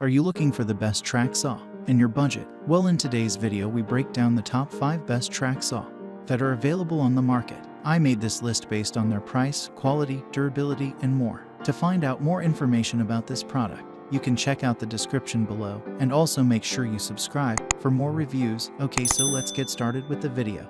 Are you looking for the best track saw and your budget? Well, in today's video we break down the top 5 best track saw that are available on the market. I made this list based on their price, quality, durability, and more. To find out more information about this product, you can check out the description below, and also make sure you subscribe for more reviews. Okay, so let's get started with the video.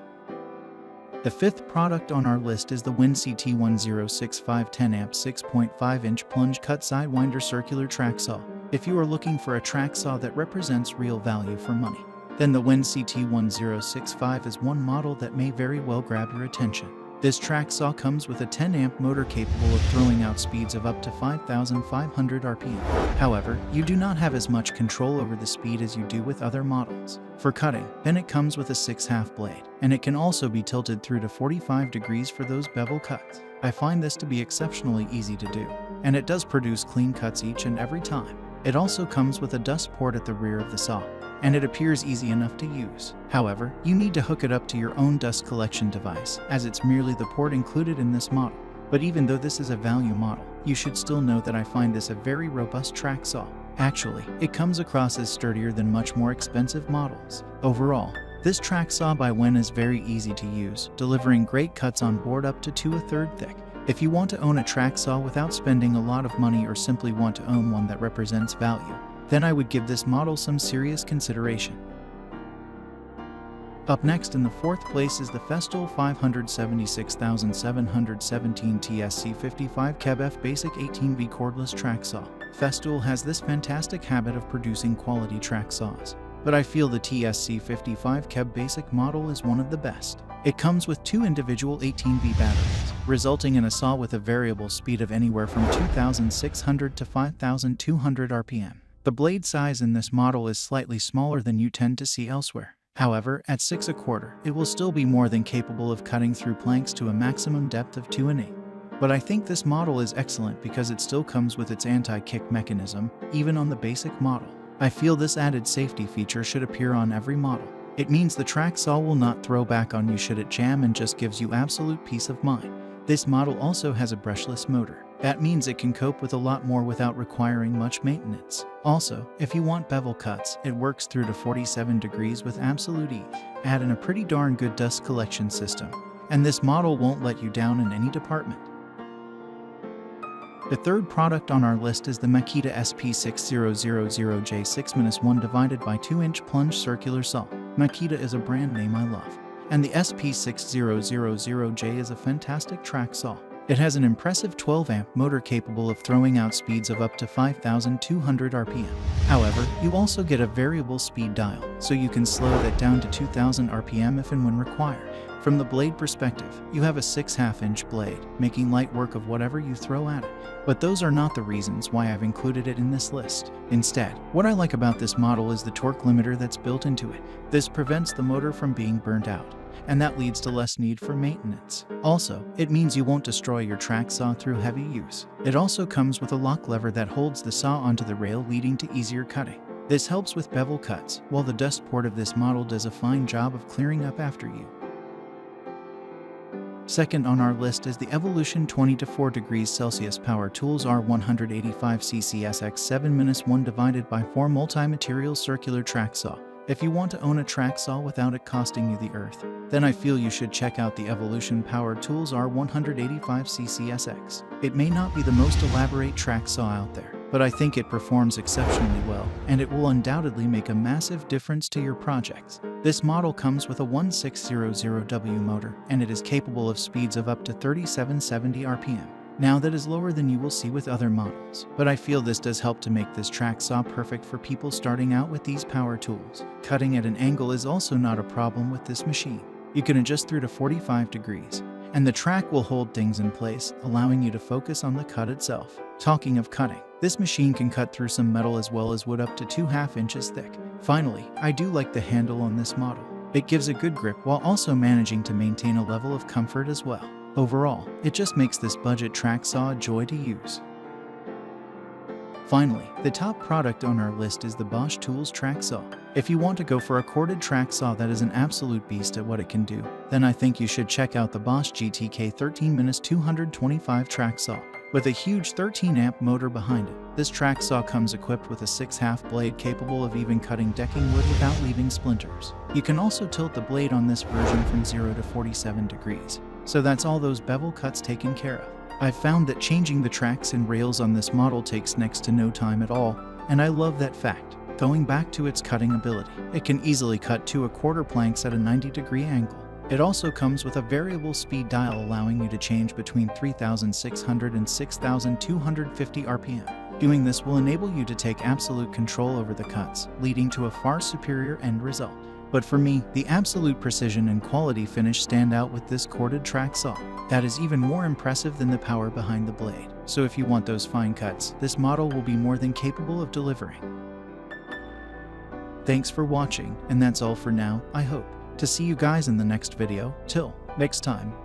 The 5th product on our list is the WinCT1065 10A 6.5-inch plunge cut Sidewinder circular track saw. If you are looking for a track saw that represents real value for money, then the WinCT1065 is one model that may very well grab your attention. This track saw comes with a 10-amp motor capable of throwing out speeds of up to 5,500 RPM. However, you do not have as much control over the speed as you do with other models. For cutting, then it comes with a 6/2 blade, and it can also be tilted through to 45 degrees for those bevel cuts. I find this to be exceptionally easy to do, and it does produce clean cuts each and every time. It also comes with a dust port at the rear of the saw, and it appears easy enough to use. However, you need to hook it up to your own dust collection device, as it's merely the port included in this model. But even though this is a value model, you should still know that I find this a very robust track saw. Actually, it comes across as sturdier than much more expensive models. Overall, this track saw by Win is very easy to use, delivering great cuts on board up to 2 1/3 thick. If you want to own a track saw without spending a lot of money, or simply want to own one that represents value, then I would give this model some serious consideration. Up next in the 4th place is the Festool 576717 TSC55 KEB-F-Basic 18V cordless track saw. Festool has this fantastic habit of producing quality track saws, but I feel the TSC55 KEB-Basic model is one of the best. It comes with 2 individual 18V batteries, resulting in a saw with a variable speed of anywhere from 2,600 to 5,200 RPM. The blade size in this model is slightly smaller than you tend to see elsewhere. However, at 6 1/4, it will still be more than capable of cutting through planks to a maximum depth of 2 1/8. But I think this model is excellent because it still comes with its anti-kick mechanism, even on the basic model. I feel this added safety feature should appear on every model. It means the track saw will not throw back on you should it jam, and just gives you absolute peace of mind. This model also has a brushless motor. That means it can cope with a lot more without requiring much maintenance. Also, if you want bevel cuts, it works through to 47 degrees with absolute ease. Add in a pretty darn good dust collection system, and this model won't let you down in any department. The 3rd product on our list is the Makita SP6000J6 1 divided by 2-inch plunge circular saw. Makita is a brand name I love, and the SP6000J is a fantastic track saw. It has an impressive 12-amp motor capable of throwing out speeds of up to 5,200 RPM. However, you also get a variable speed dial, so you can slow that down to 2,000 RPM if and when required. From the blade perspective, you have a 6/2-inch blade, making light work of whatever you throw at it. But those are not the reasons why I've included it in this list. Instead, what I like about this model is the torque limiter that's built into it. This prevents the motor from being burnt out, and that leads to less need for maintenance. Also, it means you won't destroy your track saw through heavy use. It also comes with a lock lever that holds the saw onto the rail, leading to easier cutting. This helps with bevel cuts, while the dust port of this model does a fine job of clearing up after you. Second on our list is the Evolution 20 to 4 degrees Celsius Power Tools R185cc SX7-1 divided by 4 multi-material circular track saw. If you want to own a track saw without it costing you the earth, then I feel you should check out the Evolution Power Tools R185cc SX. It may not be the most elaborate track saw out there, but I think it performs exceptionally well, and it will undoubtedly make a massive difference to your projects. This model comes with a 1600W motor, and it is capable of speeds of up to 3770 RPM. Now, that is lower than you will see with other models, but I feel this does help to make this track saw perfect for people starting out with these power tools. Cutting at an angle is also not a problem with this machine. You can adjust through to 45 degrees, and the track will hold things in place, allowing you to focus on the cut itself. Talking of cutting, this machine can cut through some metal as well as wood up to 2/2 inches thick. Finally, I do like the handle on this model. It gives a good grip while also managing to maintain a level of comfort as well. Overall, it just makes this budget track saw a joy to use. Finally, the top product on our list is the Bosch Tools track saw. If you want to go for a corded track saw that is an absolute beast at what it can do, then I think you should check out the Bosch GTK 13-225 track saw. With a huge 13-amp motor behind it, this track saw comes equipped with a 6/2 blade capable of even cutting decking wood without leaving splinters. You can also tilt the blade on this version from 0 to 47 degrees, so that's all those bevel cuts taken care of. I've found that changing the tracks and rails on this model takes next to no time at all, and I love that fact. Going back to its cutting ability, it can easily cut 2/4 planks at a 90-degree angle. It also comes with a variable speed dial allowing you to change between 3,600 and 6,250 RPM. Doing this will enable you to take absolute control over the cuts, leading to a far superior end result. But for me, the absolute precision and quality finish stand out with this corded track saw. That is even more impressive than the power behind the blade. So if you want those fine cuts, this model will be more than capable of delivering. Thanks for watching, and that's all for now, I hope to see you guys in the next video. Till next time.